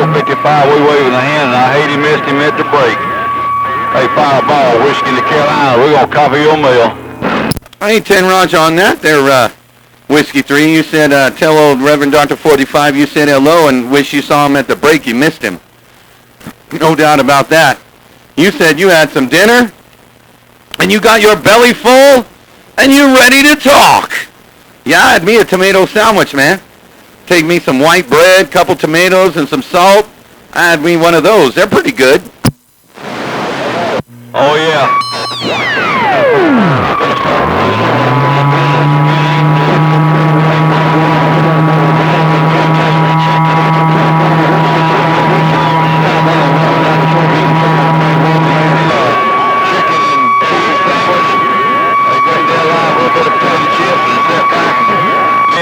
455, we waving the hand, and I hate he missed him at the break. Hey, Fireball, Whiskey to Carolina, we're going to copy your mail. Hey, 10 Raj on that there, Whiskey 3. You said, tell old Reverend Dr. 45 you said hello and wish you saw him at the break. You missed him. No doubt about that. You said you had some dinner, and you got your belly full, and you're ready to talk. Yeah, I had me a tomato sandwich, man. Take me some white bread, couple tomatoes, and some salt. I had me one of those. They're pretty good. Oh, yeah.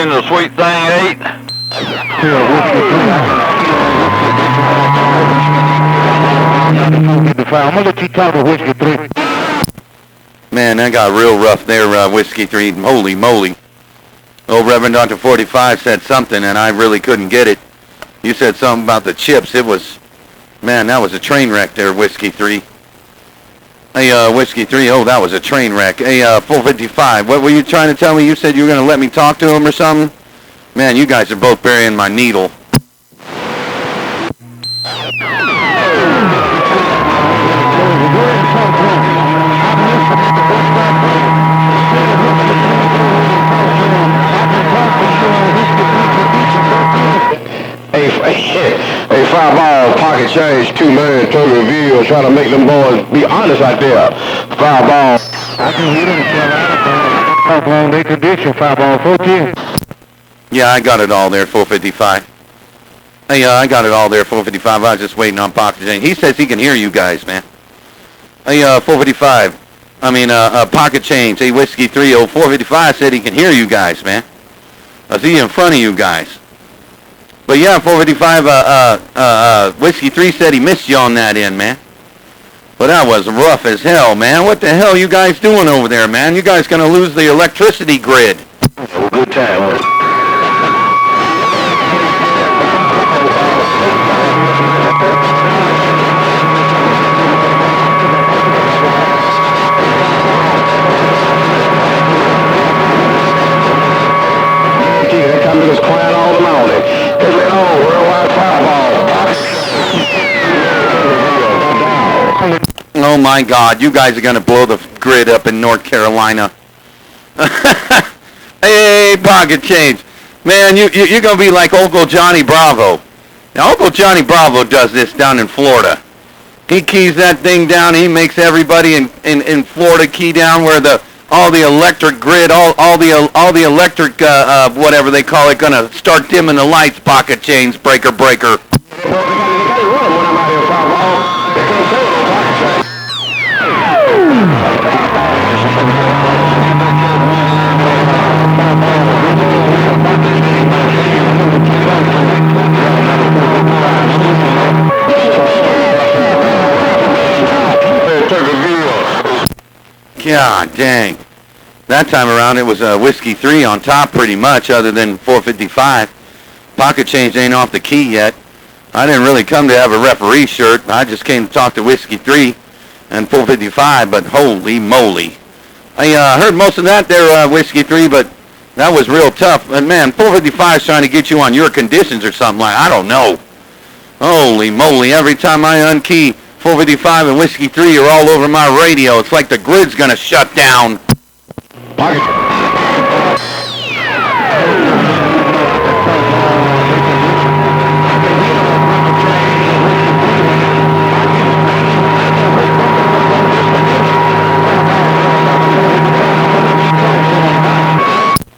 The sweet thing ate. I'm gonna let you talk to Whiskey 3. Man, that got real rough there, Whiskey 3. Holy moly. Old Reverend Dr. 45 said something, and I really couldn't get it. You said something about the chips. It was, man, that was a train wreck there, Whiskey 3. Hey, Whiskey 3, oh, that was a train wreck. Hey, 455, what were you trying to tell me? You said you were going to let me talk to him or something? Man, you guys are both burying my needle. Hey, Fireball, pocket change, 2 million, total review, trying to make them boys be honest out there. Fireball. I can hear them, how long they condition, Fireball, 14. Yeah, I got it all there, 455. Hey, I got it all there, 455. I was just waiting on pocket change. He says he can hear you guys, man. Hey, 455. Pocket change. Hey, Whiskey 3, 455 said he can hear you guys, man. I see in front of you guys. But yeah, 455, Whiskey 3 said he missed you on that end, man. But that was rough as hell, man. What the hell you guys doing over there, man? You guys gonna lose the electricity grid. Well, good time, huh? Oh my God, you guys are going to blow the grid up in North Carolina. Hey, pocket change. Man, you're going to be like Uncle Johnny Bravo. Now, Uncle Johnny Bravo does this down in Florida. He keys that thing down. He makes everybody in Florida key down where all the electric grid, all the electric, whatever they call it, going to start dimming the lights, pocket change, breaker. God dang. That time around it was Whiskey 3 on top pretty much, other than 455. Pocket change ain't off the key yet. I didn't really come to have a referee shirt. I just came to talk to Whiskey 3 and 455, but holy moly. I heard most of that there, Whiskey 3, but that was real tough. And man, 455 is trying to get you on your conditions or something like, I don't know. Holy moly, every time I unkey 455 and Whiskey 3 are all over my radio. It's like the grid's gonna shut down.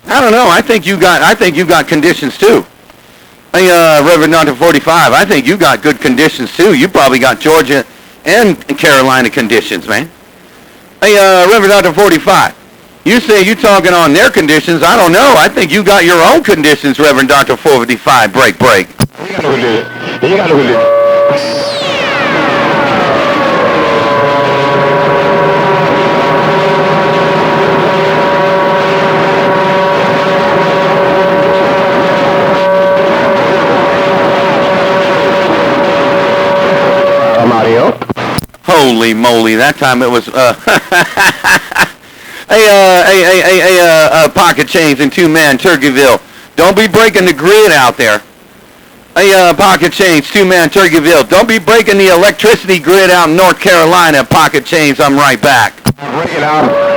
I don't know. I think you got conditions too. Hey, Reverend Dr. 45, I think you got good conditions too. You probably got Georgia and Carolina conditions, man. Hey, Reverend Dr. 45, you say you talking on their conditions. I don't know. I think you got your own conditions, Reverend Dr. 455. Break. You got to do it. somebody else. Holy moly, that time it was, Pocket Chains and two-man Turkeyville. Don't be breaking the grid out there. Pocket Chains, two-man Turkeyville. Don't be breaking the electricity grid out in North Carolina, Pocket Chains. I'm right back. Break it out.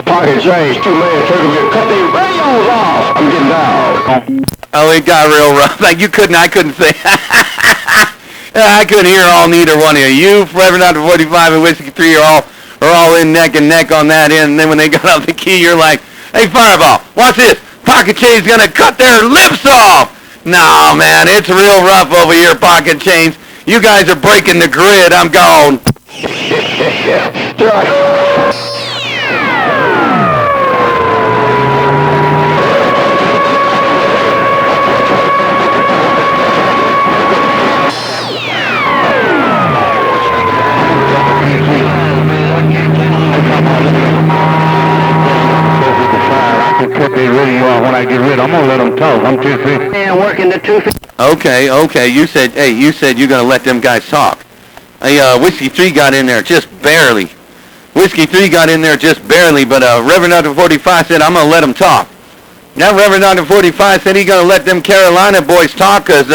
Pocket Chains, two-man Turkeyville. Cut their radios off. I'm getting down. Oh, it got real rough. Like I couldn't say. I couldn't hear all neither one of you. You, Reverend Dr. 45 and Whiskey 3 are all in neck and neck on that end. And then when they got off the key, you're like, hey, Fireball, watch this. Pocket Chains gonna cut their lips off. No, man, it's real rough over here, Pocket Chains. You guys are breaking the grid. I'm gone. When I get rid, I'm gonna let them talk. I'm 250. And working the 250. Okay. You said you're gonna let them guys talk. Whiskey 3 got in there just barely. Whiskey 3 got in there just barely, but Reverend Dr. 45 said, I'm gonna let them talk. Now Reverend Dr. 45 said he's gonna let them Carolina boys talk because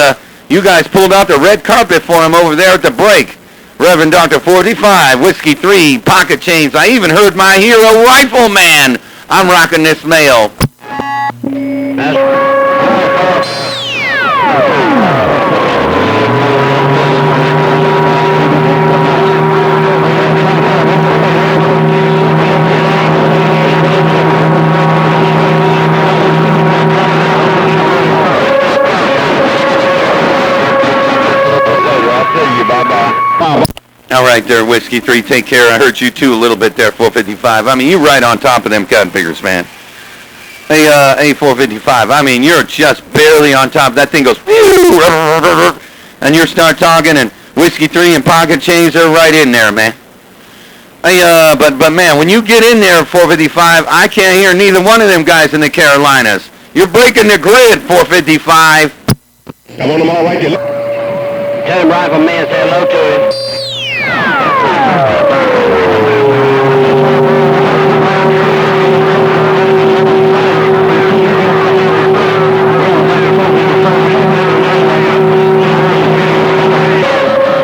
you guys pulled out the red carpet for him over there at the break. Reverend Dr. 45, Whiskey 3, Pocket Chains. I even heard my hero Rifleman. I'm rocking this mail. All right there, Whiskey 3, take care. I heard you too a little bit there, 455. I mean, you're right on top of them cotton pickers, man. Hey, 455, I mean, you're just barely on top. That thing goes, and you start talking, and Whiskey 3 and Pocket Chains are right in there, man. Hey, but man, when you get in there, 455, I can't hear neither one of them guys in the Carolinas. You're breaking the grid, 455. I want them all right there. Tell him Rifleman say hello to him.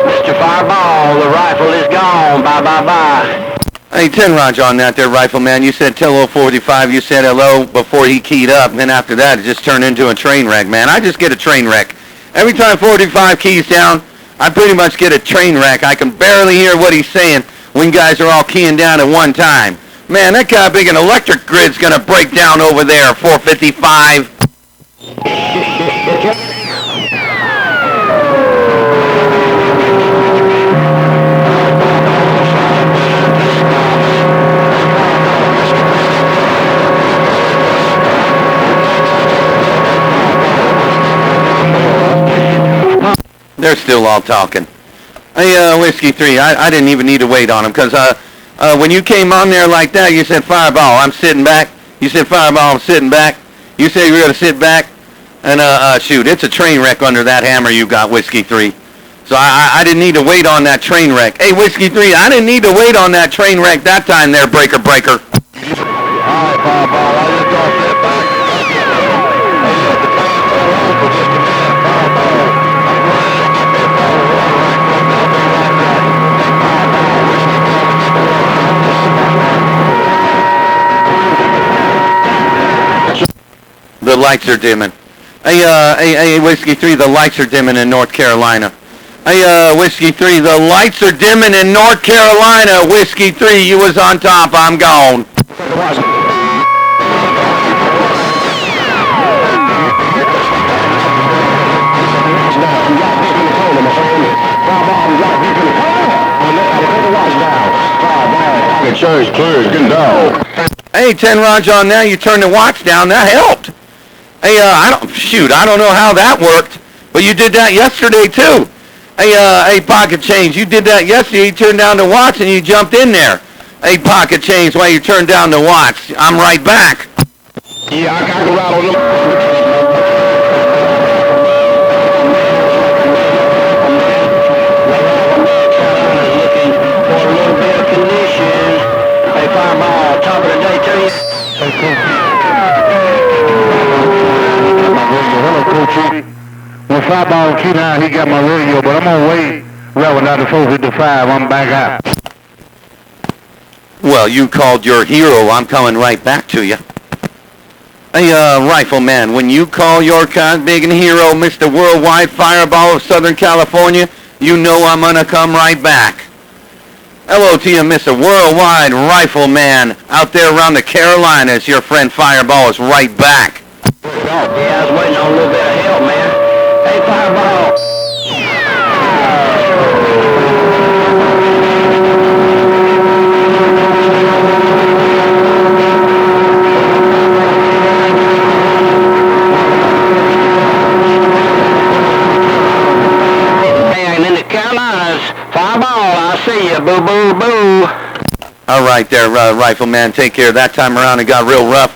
Mr. Fireball, the rifle is gone. Bye. Hey, 10 Raj on that there, Rifleman. You said tell old 45, you said hello before he keyed up, and then after that it just turned into a train wreck, man. I just get a train wreck. Every time 45 keys down, I pretty much get a train wreck. I can barely hear what he's saying when guys are all keying down at one time. Man, that kind of big an electric grid's gonna break down over there, 455. They're still all talking. Hey, Whiskey 3, I didn't even need to wait on him because when you came on there like that, you said, Fireball, I'm sitting back. You said, Fireball, I'm sitting back. You said you were going to sit back. And, shoot, it's a train wreck under that hammer you got, Whiskey 3. So I didn't need to wait on that train wreck. Hey, Whiskey 3, I didn't need to wait on that train wreck that time there, Breaker. All right, Fireball, I just gonna sit back. The lights are dimming. Hey, Whiskey 3, the lights are dimming in North Carolina. Hey, Whiskey 3, the lights are dimming in North Carolina. Whiskey 3, you was on top, I'm gone. Insurance clears, good dog. Hey, 10 Raj on now, you turned the watch down, that helped. Hey, I don't know how that worked, but you did that yesterday too. Hey, Pocket Change, you did that yesterday. You turned down to watch and you jumped in there. Hey, Pocket Change, while you turned down to watch, I'm right back. Yeah, I can ride on them. Looking for a little bit of condition. Hey, Fireball, top of the day to you. Hey, Coach. Hello, Coach. When Fireball came out, he got my radio, but I'm on the way. Right down to 455, I'm back out. Well, you called your hero. I'm coming right back to you. Hey, Rifleman, when you call your big hero, Mr. Worldwide Fireball of Southern California, you know I'm gonna come right back. Hello to you, Mr. Worldwide Rifleman, out there around the Carolinas. Your friend Fireball is right back. Yeah, I was waiting on a little bit of help, man. Hey, Fireball. Man, in the Carolinas, Fireball, I see you. Boo, boo, boo. All right there, Rifleman, take care. That time around it got real rough.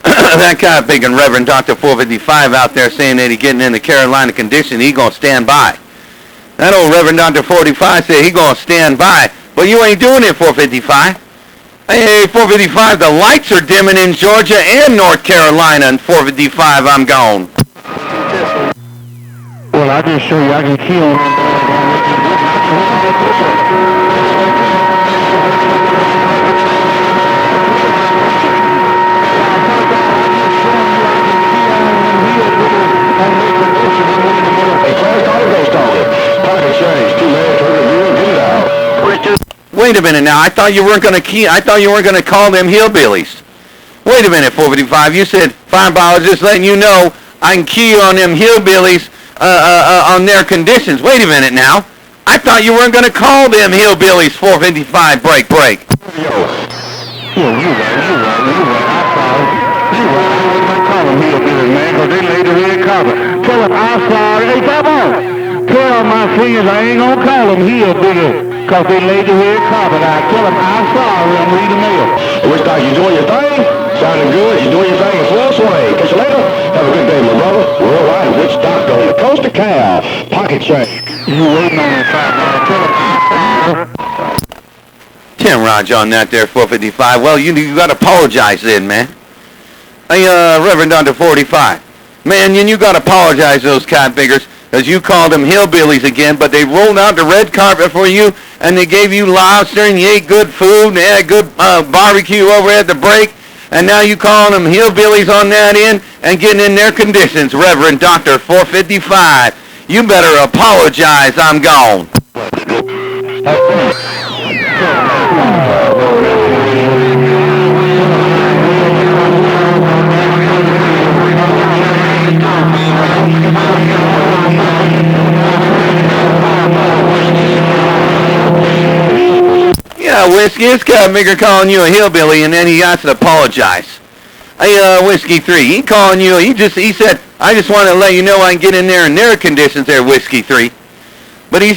That guy big and Reverend Dr. 455 out there saying that he's getting in the Carolina condition, he gonna stand by. That old Reverend Dr. 45 said he gonna stand by, but you ain't doing it, 455. Hey, 455, the lights are dimming in Georgia and North Carolina, and 455, I'm gone. Well, I just show you I can kill him. Wait a minute now. I thought you weren't going to call them hillbillies. Wait a minute, 455. You said Fireball is just letting you know I can key on them hillbillies on their conditions. Wait a minute now. I thought you weren't going to call them hillbillies, 455. Break. Yo, you right. I ain't call them hillbillies, man, because they laid the red carpet. Tell them I'm sorry. Hey, Fireball. Tell my friends I ain't gonna call them hillbillies, because they laid the red carpet out. Tell them I'm sorry, I'm reading the mail. Wichita, you doing your thing? Sounding good. You doing your thing in full swing. Catch you later. Have a good day, my brother. Worldwide Wichita on the coast of Cal. Pocket Change. You waiting on me, Fireball. Tell them I'm sorry. Tim Raj on that there, 455. Well, you got to apologize then, man. Hey, Reverend Dr. 45. Man, you got to apologize to those catbiggers, because you called them hillbillies again, but they rolled out the red carpet for you, and they gave you lobster, and you ate good food, and they had good barbecue over at the break, and now you calling them hillbillies on that end and getting in their conditions, Reverend Dr. 455. You better apologize, I'm gone. Yeah, Whiskey, this guy Bigger calling you a hillbilly, and then he has to apologize. Hey, Whiskey 3, he calling you, he said, I just want to let you know I can get in there in their conditions there, Whiskey 3. But he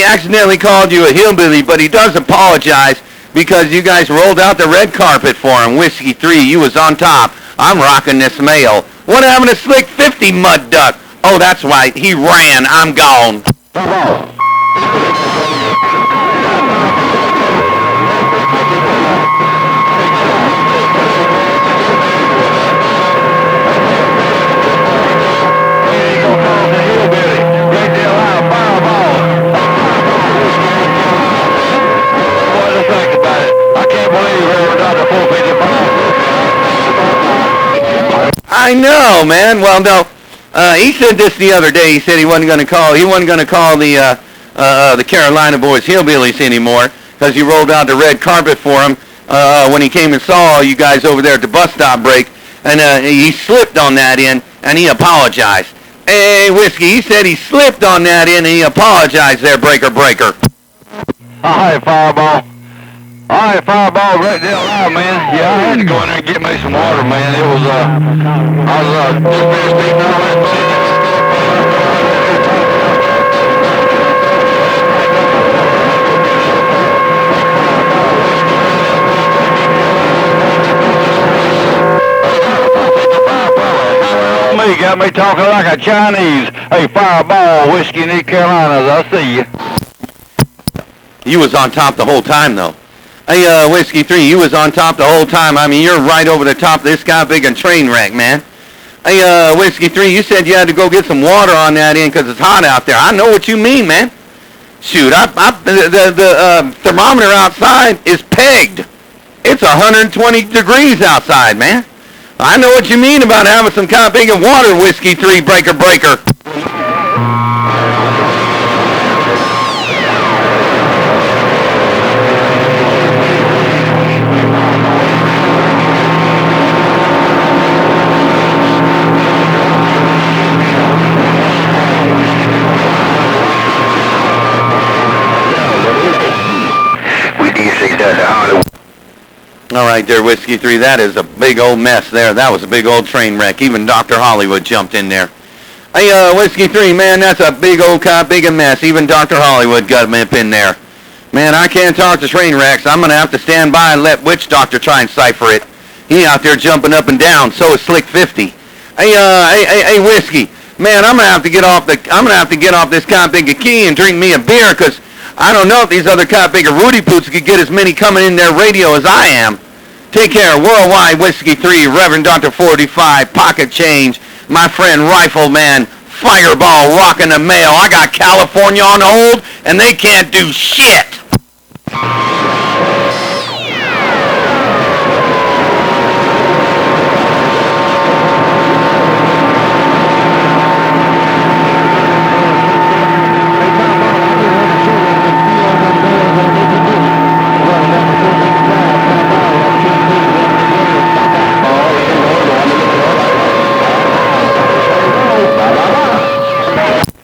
accidentally called you a hillbilly, but he does apologize because you guys rolled out the red carpet for him. Whiskey 3, you was on top. I'm rocking this mail. What happened to Slick 50, Mud Duck? Oh, that's right, he ran. I'm gone. I know, man. Well, no. He said this the other day. He said he wasn't going to call the Carolina boys hillbillies anymore because you rolled out the red carpet for him when he came and saw you guys over there at the bus stop break, and he slipped on that end and he apologized. Hey, Whiskey, he said he slipped on that end and he apologized there, Breaker. All right, Fireball. All right, Fireball, right there live, man. Yeah, I had to go in there and get me some water, man. It was, I was, just finished eating all that got me talking like a Chinese. Hey, Fireball, Whiskey in the Carolinas, I see you. You was on top the whole time, though. Hey, Whiskey 3, you was on top the whole time. I mean, you're right over the top of this guy big and train wreck, man. Hey, Whiskey 3, you said you had to go get some water on that end because it's hot out there. I know what you mean, man. Shoot, the thermometer outside is pegged. It's 120 degrees outside, man. I know what you mean about having some kind of big and water, Whiskey 3, breaker. All right there, Whiskey 3, that is a big old mess there. That was a big old train wreck. Even Dr. Hollywood jumped in there. Hey, Whiskey 3, man, that's a big old big a mess. Even Dr. Hollywood got him up in there. Man, I can't talk to train wrecks. I'm going to have to stand by and let Witch Doctor try and cipher it. He out there jumping up and down. So is Slick 50. Hey, Whiskey, man, I'm going to have to get off this kind of big a key and drink me a beer because I don't know if these other kind of bigger Rudy Poots could get as many coming in their radio as I am. Take care, Worldwide Whiskey 3, Reverend Dr. 45, Pocket Change, my friend Rifleman, Fireball, rocking the mail. I got California on hold, and they can't do shit.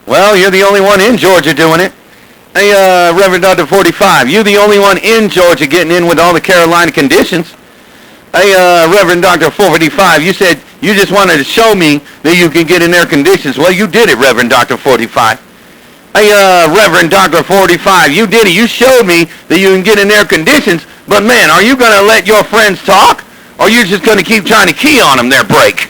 Well, you're the only one in Georgia doing it. Hey, Reverend Dr. 45, you're the only one in Georgia getting in with all the Carolina conditions. Hey, Reverend Dr. 455, you said you just wanted to show me that you can get in air conditions. Well, you did it, Reverend Dr. 45. Hey, Reverend Dr. 45, you did it. You showed me that you can get in air conditions, but man, are you going to let your friends talk, or are you just going to keep trying to key on them their break?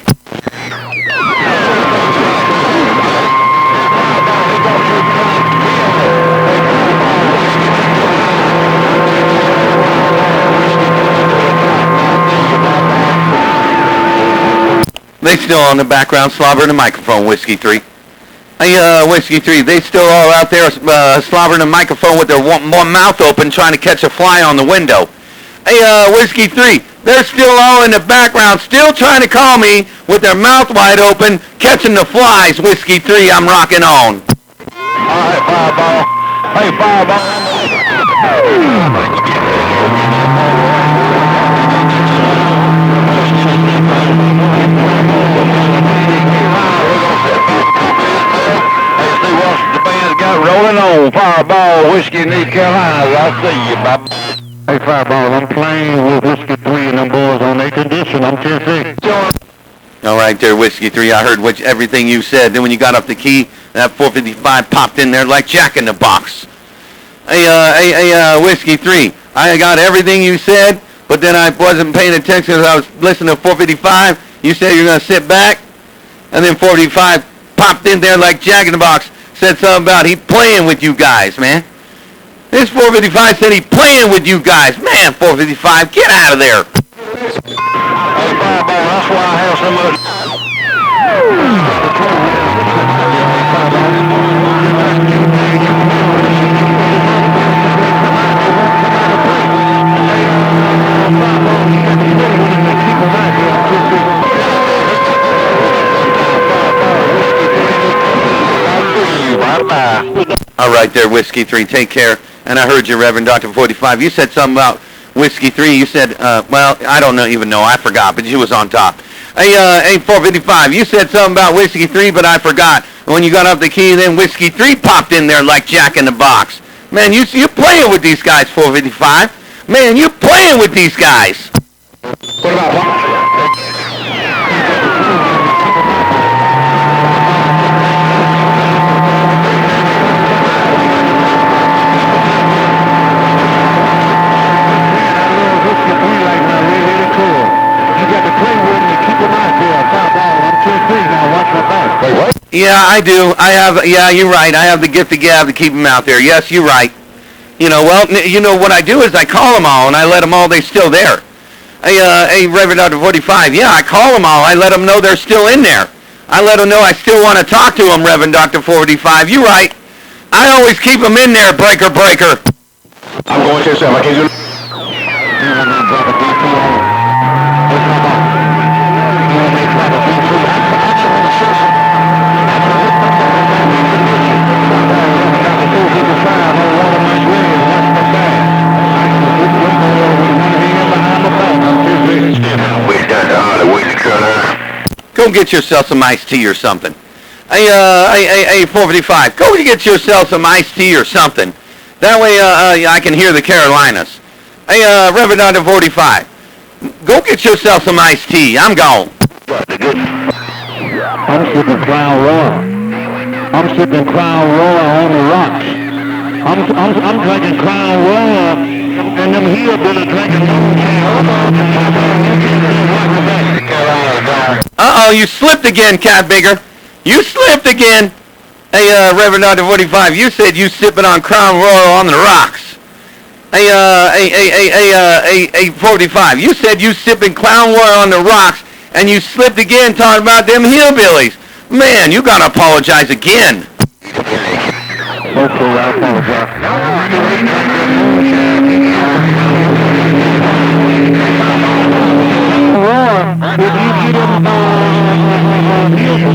They still on the background slobbering the microphone, Whiskey 3. Hey, Whiskey 3, they still all out there slobbering the microphone with their one mouth open trying to catch a fly on the window. Hey, Whiskey 3, they're still all in the background, still trying to call me with their mouth wide open, catching the flies, Whiskey 3, I'm rocking on. All right, Fireball. Hey, Fireball. Rolling on, Fireball, Whiskey in the Carolinas. I see you, Bob. Hey, Fireball, I'm playing with Whiskey 3 and them boys on their condition. I'm 10-6. All right there, Whiskey 3. I heard everything you said. Then when you got up the key, that 455 popped in there like Jack in the Box. Hey, Whiskey 3. I got everything you said, but then I wasn't paying attention because I was listening to 455. You said you're going to sit back, and then 455 popped in there like Jack in the Box. Said something about he playing with you guys, man. This 455 said he playing with you guys. Man, 455, get out of there. Hey, Fireball, that's why I have so much. All right there, Whiskey 3, take care. And I heard you, Reverend Dr. 45. You said something about Whiskey 3. You said, well, I don't even know. I forgot, but you was on top. Hey, 455, you said something about Whiskey 3, but I forgot. And when you got up the key, then Whiskey 3 popped in there like Jack in the Box. Man, you playing with these guys, 455. Man, you playing with these guys. What about Watch my back. Yeah, I do. I have. Yeah, you're right. I have the gift of gab to keep them out there. Yes, you're right. You know, well, you know what I do is I call them all and I let them all. They're still there. Hey, Reverend Dr. 45. Yeah, I call them all. I let them know they're still in there. I let them know I still want to talk to them, Reverend Dr. 45. You're right. I always keep them in there, breaker. I'm going to yourself. I can't do Go get yourself some iced tea or something. Hey, 455. Go get yourself some iced tea or something. That way, I can hear the Carolinas. Hey, Reverend Dr. 45. Go get yourself some iced tea. I'm gone. I'm sipping Crown Royal. I'm sipping Crown Royal on the rocks. I'm drinking Crown Royal, and them hillbillies drinking Uh-oh, you slipped again, Cat Bigger. You slipped again. Hey, Reverend Dr. 45, you said you sipping on Crown Royal on the rocks. Hey, 45, you said you sipping Crown Royal on the rocks, and you slipped again talking about them hillbillies. Man, you gotta apologize again. Okay, I apologize. If you get them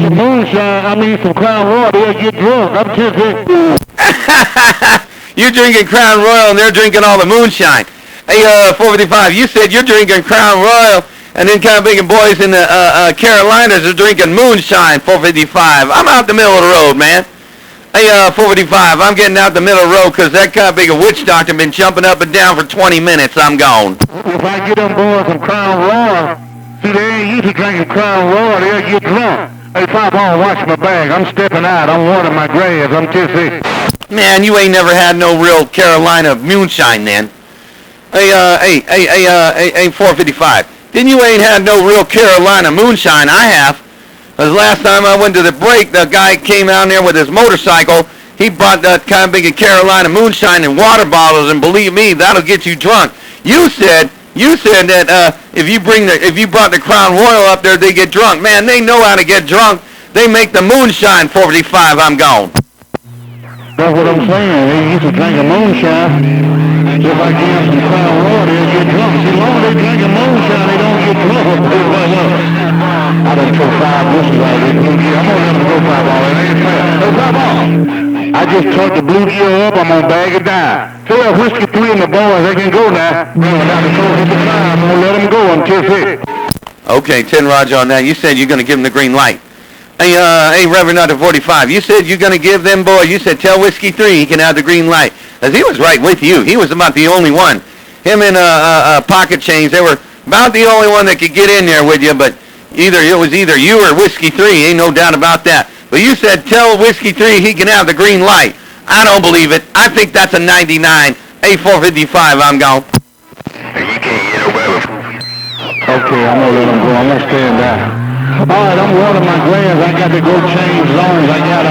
some moonshine, some Crown Royal, they'll get drunk. I'm just You're drinking Crown Royal and they're drinking all the moonshine. Hey, 455, you said you're drinking Crown Royal and then kind of big boys in the Carolinas are drinking moonshine, 455. I'm out the middle of the road, man. Hey, 455, I'm getting out the middle of the road because that kind of big witch doctor been jumping up and down for 20 minutes. I'm gone. If I get them boys some Crown Royal, see, they ain't used to drinking Crown Royal, they'll get drunk. Hey, Pop, on, watch my bag. I'm stepping out. I'm watering my grass. I'm tipsy. Man, you ain't never had no real Carolina moonshine then. Hey, 455. Then you ain't had no real Carolina moonshine. I have. Because last time I went to the break, the guy came out there with his motorcycle. He brought that kind of big Carolina moonshine in water bottles, and believe me, that'll get you drunk. You said that if you brought the Crown Royal up there, they get drunk. Man, they know how to get drunk. They make the moonshine, 45. I'm gone. That's what I'm saying. They used to drink a moonshine. If I give them some Crown Royal, they'll get drunk. See, long as they drink a moonshine, they don't get drunk. I done took 5 whistles out of this blue gear. I'm gonna let them go 5 all. It ain't fair. Hey, 5 all. I just tucked the blue gear up. I'm gonna bag it down. Tell that Whiskey 3 and the boys, they can go now. I'm gonna let them go until 6. Okay, 10 Roger on that. You said you're gonna give them the green light. Hey, Reverend Dr. 45, you said you're going to give them boys, you said tell Whiskey 3 he can have the green light. Because he was right with you. He was about the only one. Him and Pocket Change, they were about the only one that could get in there with you, but it was either you or Whiskey 3, ain't no doubt about that. But you said tell Whiskey 3 he can have the green light. I don't believe it. I think that's a 99. A455, I'm gone. You can't get away with it. Okay, I'm going to let him go. I'm going to stand down. All right, I'm watering my grass. I got to go change zones. I got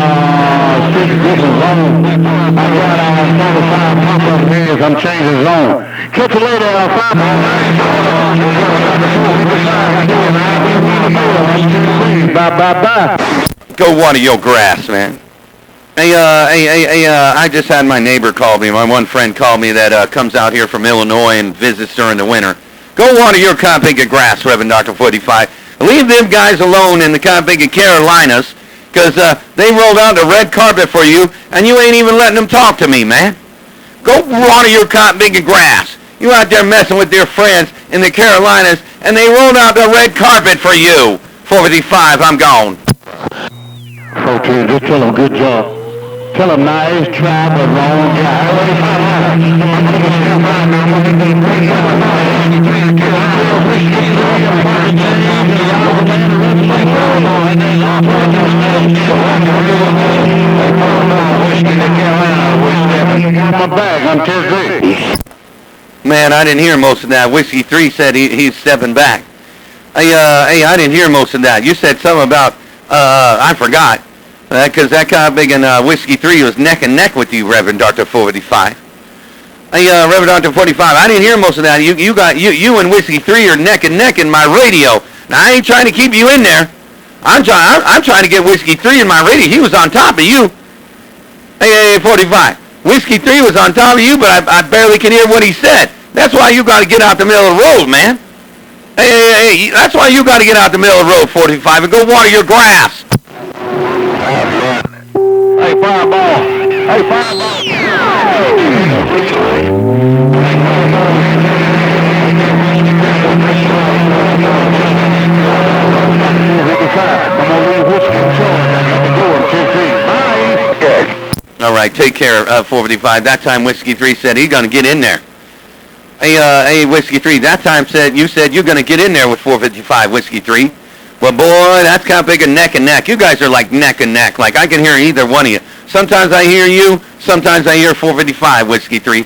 6 different zones. I got 35 pop-up heads. I'm changing zone. Catch you later, 5. Bye. Go water your grass, man. Hey, I just had my neighbor call me. My one friend called me that comes out here from Illinois and visits during the winter. Go water your Compinga grass, Reverend Dr. 45. Leave them guys alone in the Compinga Carolinas, because they rolled out the red carpet for you, and you ain't even letting them talk to me, man. Go water your Compinga grass. You out there messing with their friends in the Carolinas, and they rolled out the red carpet for you. 455, I'm gone. Okay, just tell them good job. Tell them nice try, but wrong guy. Man, I didn't hear most of that. Whiskey 3 said he's stepping back. Hey, I didn't hear most of that. You said something about, I forgot. Because that kind of big and Whiskey 3 was neck and neck with you, Reverend Dr. 455. Hey, Reverend Dr. 45, I didn't hear most of that. You and Whiskey 3 are neck and neck in my radio. Now, I ain't trying to keep you in there. I'm trying to get Whiskey 3 in my radio. He was on top of you. Hey, 45. Whiskey 3 was on top of you, but I barely can hear what he said. That's why you got to get out the middle of the road, man. Hey, that's why you got to get out the middle of the road, 45, and go water your grass. Hey, Fireball. Hey, Fireball. All right, take care, 455. That time Whiskey 3 said he's going to get in there. Hey, Whiskey 3, that time you said you're going to get in there with 455, Whiskey 3. Well, boy, that's kind of big a neck and neck. You guys are like neck and neck. Like, I can hear either one of you. Sometimes I hear you. Sometimes I hear 455, Whiskey 3.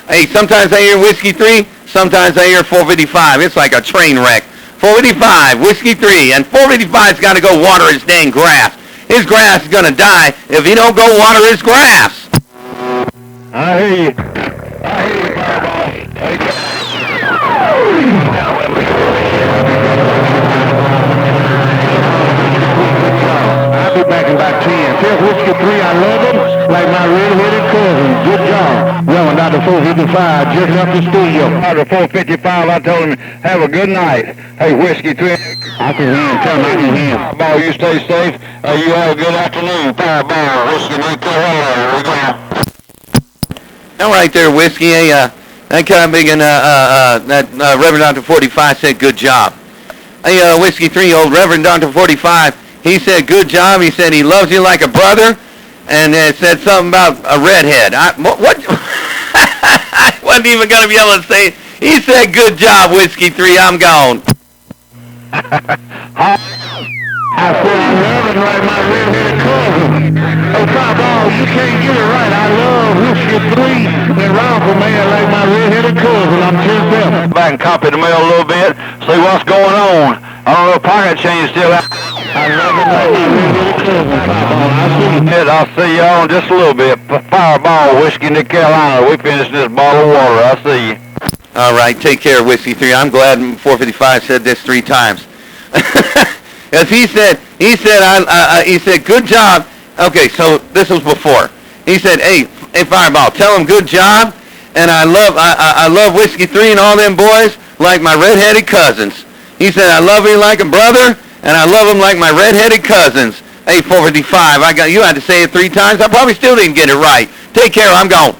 Hey, sometimes I hear Whiskey 3. Sometimes I hear 455. It's like a train wreck. 455, Whiskey 3. And 455's got to go water his dang grass. His grass is going to die if he don't go water his grass. I hear you. I hear you, Fireball. I'll be back in about 10. Tell Whiskey 3 I love him like my red-headed cousin. Good job. Reverend Dr. 455 just left the studio. Dr. 455, I told him, have a good night. Hey, Whiskey 3. I can hear him. Tell him I can hear him. Fireball, you stay safe. You have a good afternoon. Fireball, Whiskey 3. All right there, Whiskey. Hey, that kind of big and that Reverend Dr. 45 said good job. Hey, Whiskey 3, old Reverend Dr. 45, he said good job. He said he loves you like a brother, and said something about a redhead. What? I wasn't even going to be able to say it. He said good job, Whiskey 3. I'm gone. I said I love it like my red-headed cousin. Hey, Fireball, you can't get it right. I love Whiskey 3 and Rifle Man like my red-headed cousin. I'm just up. Back and copy the mail a little bit, see what's going on. I don't know if pocket change still out. I love it like my red-headed cousin, Fireball. I'll see y'all in just a little bit. Fireball, Whiskey, North Carolina. We finished this bottle of water. I'll see you. All right, take care, Whiskey 3. I'm glad 455 said this 3 times. As he said, good job. Okay, so this was before. He said, hey, Fireball, tell him good job, and I love Whiskey 3 and all them boys like my red-headed cousins. He said, I love him like a brother, and I love him like my red-headed cousins. Hey, 455, you had to say it 3 times. I probably still didn't get it right. Take care, I'm gone.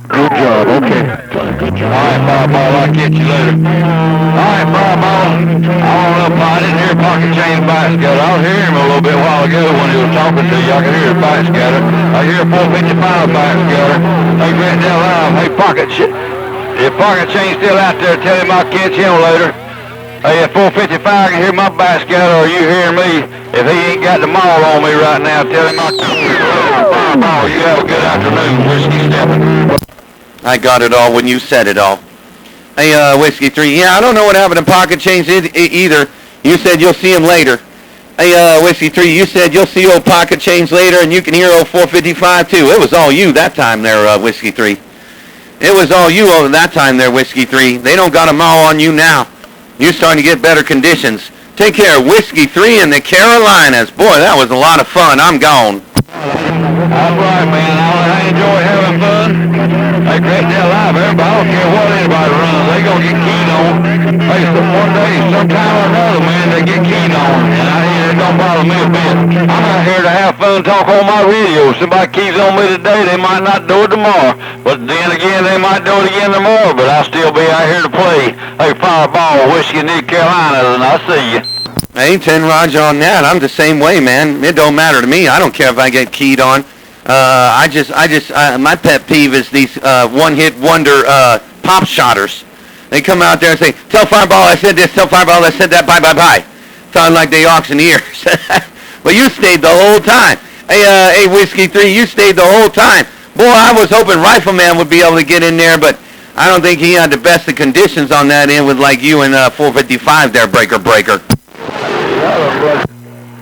Good job, okay. Good job. All right, Fireball, I'll catch you later. All right, Fireball, I didn't hear Pocket Change Bite Scatter. I was hearing him a little bit while ago when he was talking to you. I could hear Bite Scatter. I hear 455 Bite Scatter. Hey, Grant Del Live, hey, if Pocket Change still out there, tell him I'll catch him later. Hey, at 455, I can hear my Bite Scatter, or you hear me. If he ain't got the maul on me right now, tell him I'll catch him. Fireball, you have a good afternoon, Whiskey Steppin'. I got it all when you said it all. Hey, Whiskey 3. Yeah, I don't know what happened to Pocket Change either. You said you'll see him later. Hey, Whiskey 3, you said you'll see old Pocket Change later, and you can hear old 455 too. It was all you that time there, Whiskey 3. It was all you over that time there, Whiskey 3. They don't got them all on you now. You're starting to get better conditions. Take care, Whiskey 3 in the Carolinas. Boy, that was a lot of fun. I'm gone. That's right, man. I enjoy having fun. Hey, Great Deal Live, everybody, I don't care what anybody runs, they gonna get keyed on. Hey, so one day, sometime or another, man, they get keyed on. And it don't bother me a bit. I'm out here to have fun, talk on my radio. Somebody keys on me today, they might not do it tomorrow. But then again, they might do it again tomorrow, but I'll still be out here to play. Hey, Fireball, Whiskey, North Carolina, and I'll see you. Hey, 10 Roger on that. I'm the same way, man. It don't matter to me. I don't care if I get keyed on. My pet peeve is these one-hit wonder pop shotters. They come out there and say, tell Fireball I said this, tell Fireball I said that, bye, bye, bye. Sound like they auctioneers. But you stayed the whole time. Hey, Whiskey 3, you stayed the whole time. Boy, I was hoping Rifleman would be able to get in there, but I don't think he had the best of conditions on that end with like you and 455 there, Breaker.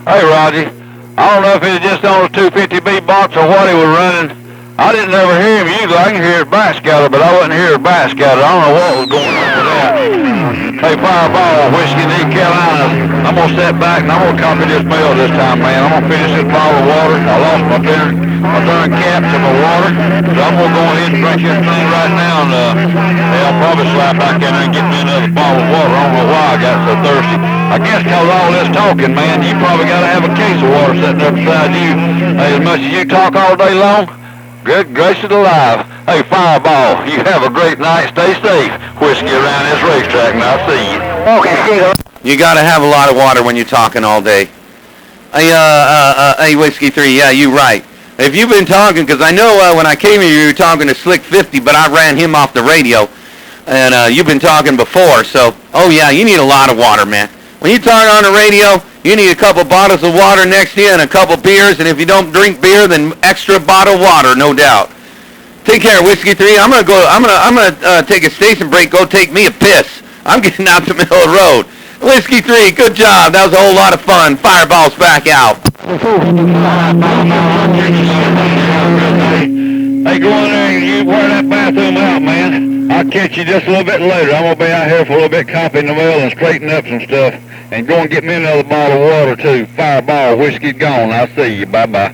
Hey, Roger. I don't know if it was just on the 250B box or what he was running. I didn't ever hear him usually. I can hear his backscatter, but I wasn't hearing backscatter. I don't know what was going on with that. Hey, Fireball, Whiskey in East Carolina. I'm going to step back and I'm going to copy this mail this time, man. I'm going to finish this bottle of water. I lost my darn cap to my water. So I'm going to go ahead and drink this thing right now. And I'll probably slide back in there and get me another bottle of water. I don't know why I got so thirsty. I guess because all this talking, man, you probably got to have a case of water sitting up beside you. Hey, as much as you talk all day long, good gracious alive. Hey, Fireball, you have a great night. Stay safe. Whiskey around this racetrack, and I'll see you. Okay, You got to have a lot of water when you're talking all day. Hey, Whiskey 3, yeah, you right. If you've been talking, because I know when I came here you were talking to Slick 50, but I ran him off the radio, and you've been talking before, so, oh yeah, you need a lot of water, man. When you talk on the radio, you need a couple bottles of water next to you and a couple beers, and if you don't drink beer, then extra bottle of water, no doubt. Take care, Whiskey 3. I'm gonna take a station break, go take me a piss. I'm getting out the middle of the road. Whiskey 3, good job. That was a whole lot of fun. Fireball's back out. Hey, go in there and you wear that bathroom out, man. I'll catch you just a little bit later. I'm going to be out here for a little bit copying the mail and straightening up some stuff. And go and get me another bottle of water, too. Fireball, Whiskey's gone. I'll see you. Bye-bye.